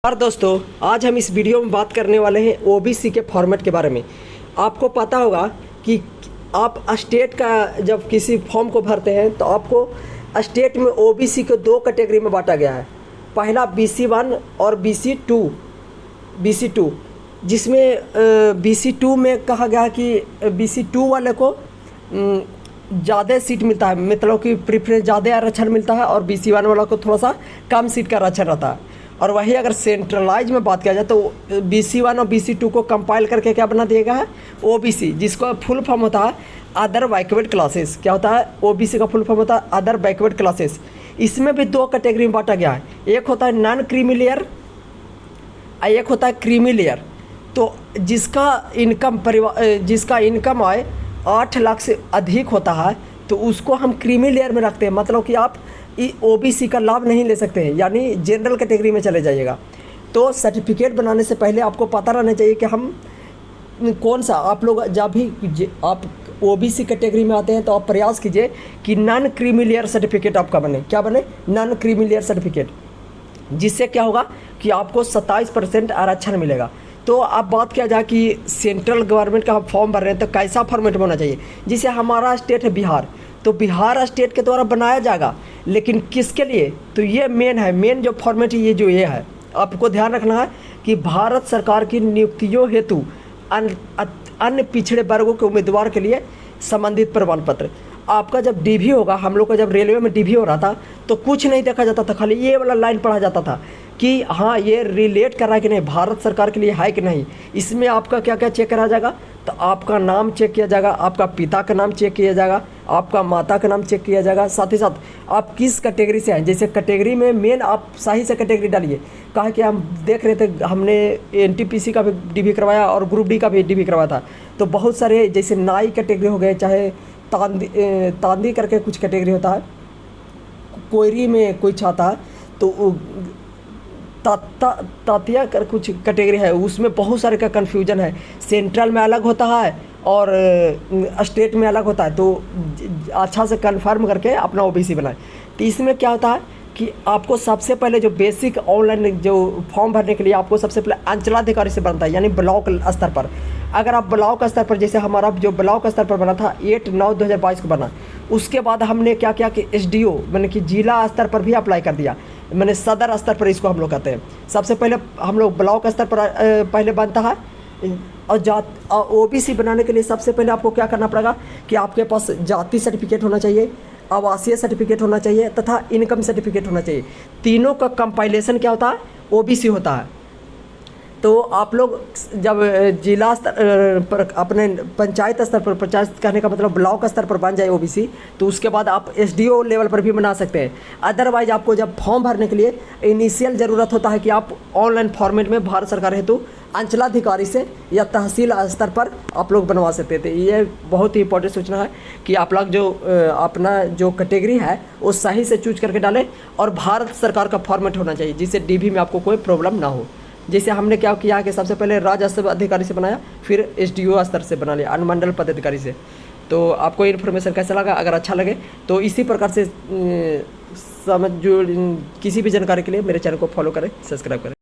और दोस्तों, आज हम इस वीडियो में बात करने वाले हैं ओबीसी के फॉर्मेट के बारे में। आपको पता होगा कि आप स्टेट का जब किसी फॉर्म को भरते हैं तो आपको स्टेट में ओबीसी को दो कैटेगरी में बांटा गया है। पहला BC1 और BC2 जिसमें BC2 में कहा गया कि BC2 वाले को ज़्यादा सीट मिलता है, मतलब कि प्रेफरेंस ज़्यादा आरक्षण मिलता है, और BC1 वाला को थोड़ा सा कम सीट का आरक्षण रहता है। और वही अगर सेंट्रलाइज में बात किया जाए तो BC1 और BC2 को कंपाइल करके क्या बना दिया गया है, OBC, जिसका फुल फॉर्म होता है अदर बैकवर्ड क्लासेस। क्या होता है? OBC का फुल फॉर्म होता है अदर बैकवर्ड क्लासेस। इसमें भी दो कैटेगरी में बांटा गया है, एक होता है नॉन क्रीमी लेयर और एक होता है क्रीमी लेयर। तो जिसका इनकम आए 8 लाख से अधिक होता है तो उसको हम क्रीमी लेयर में रखते हैं, मतलब कि आप OBC का लाभ नहीं ले सकते हैं, यानी जनरल कैटेगरी में चले जाइएगा। तो सर्टिफिकेट बनाने से पहले आपको पता रहना चाहिए कि हम कौन सा, आप लोग जब भी आप OBC कैटेगरी में आते हैं तो आप प्रयास कीजिए कि नॉन क्रीमी लेयर सर्टिफिकेट आपका बने। क्या बने? नॉन क्रीमी लेयर सर्टिफिकेट, जिससे क्या होगा कि आपको 27% आरक्षण मिलेगा। तो अब बात किया जाए कि सेंट्रल गवर्नमेंट का हम फॉर्म भर रहे हैं तो कैसा फॉर्मेट होना चाहिए। जैसे हमारा स्टेट है बिहार, तो बिहार स्टेट के द्वारा बनाया जाएगा, लेकिन किसके लिए? तो ये मेन जो फॉर्मेट ये है, आपको ध्यान रखना है कि भारत सरकार की नियुक्तियों हेतु अन्य पिछड़े वर्गों के उम्मीदवार के लिए संबंधित प्रमाण पत्र। आपका जब DV होगा, हम लोग का जब रेलवे में DV हो रहा था तो कुछ नहीं देखा जाता था, खाली ये वाला लाइन पढ़ा जाता था कि हाँ ये रिलेट कर रहा है कि नहीं, भारत सरकार के लिए है कि नहीं। इसमें आपका क्या क्या चेक करा जाएगा? तो आपका नाम चेक किया जाएगा, आपका पिता का नाम चेक किया जाएगा, आपका माता का नाम चेक किया जाएगा, साथ ही साथ आप किस कैटेगरी से हैं। जैसे कैटेगरी में मेन आप सही से कैटेगरी डालिए। कहा कि हम देख रहे थे, हमने NTPC का भी DV करवाया और ग्रुप D का भी DV करवाया था, तो बहुत सारे जैसे नाई कैटेगरी हो गए, चाहे तांदी करके कुछ कैटेगरी होता है, कोयरी में कोई छाता है, तो तातिया कर कुछ कैटेगरी है, उसमें बहुत सारे का कन्फ्यूजन है। सेंट्रल में अलग होता है और स्टेट में अलग होता है, तो अच्छा से कन्फर्म करके अपना OBC बनाए। तो इसमें क्या होता है कि आपको सबसे पहले जो बेसिक ऑनलाइन जो फॉर्म भरने के लिए आपको सबसे पहले अंचलाधिकारी से बनता है, यानी ब्लॉक स्तर पर। अगर आप ब्लॉक स्तर पर, जैसे हमारा जो ब्लॉक स्तर पर बना था 8/9/2022 को बना, उसके बाद हमने क्या किया कि SDO मैंने कि जिला स्तर पर भी अप्लाई कर दिया, मैंने सदर स्तर पर इसको हम लोग कहते हैं। सबसे पहले हम लोग ब्लॉक स्तर पर पहले बनता है, और OBC बनाने के लिए सबसे पहले आपको क्या करना पड़ेगा कि आपके पास जाति सर्टिफिकेट होना चाहिए, आवासीय सर्टिफिकेट होना चाहिए तथा इनकम सर्टिफिकेट होना चाहिए। तीनों का कंपाइलेशन क्या होता है? OBC होता है। तो आप लोग जब जिला स्तर पर, अपने पंचायत स्तर पर, पंचायत कहने का मतलब ब्लॉक स्तर पर बन जाए OBC, तो उसके बाद आप SDO लेवल पर भी बना सकते हैं। अदरवाइज आपको जब फॉर्म भरने के लिए इनिशियल ज़रूरत होता है कि आप ऑनलाइन फॉर्मेट में भारत सरकार हेतु अंचलाधिकारी से या तहसील स्तर पर आप लोग बनवा सकते थे। ये बहुत ही इंपॉर्टेंट सूचना है कि आप लोग जो अपना जो कैटेगरी है वो सही से चूज करके डालें, और भारत सरकार का फॉर्मेट होना चाहिए जिससे DV में आपको कोई प्रॉब्लम ना हो। जैसे हमने क्या किया कि सबसे पहले राज्य स्तर अधिकारी से बनाया, फिर SDO स्तर से बना लिया, अनुमंडल पदाधिकारी से। तो आपको इन्फॉर्मेशन कैसा लगा? अगर अच्छा लगे तो इसी प्रकार से किसी भी जानकारी के लिए मेरे चैनल को फॉलो करें, सब्सक्राइब करें।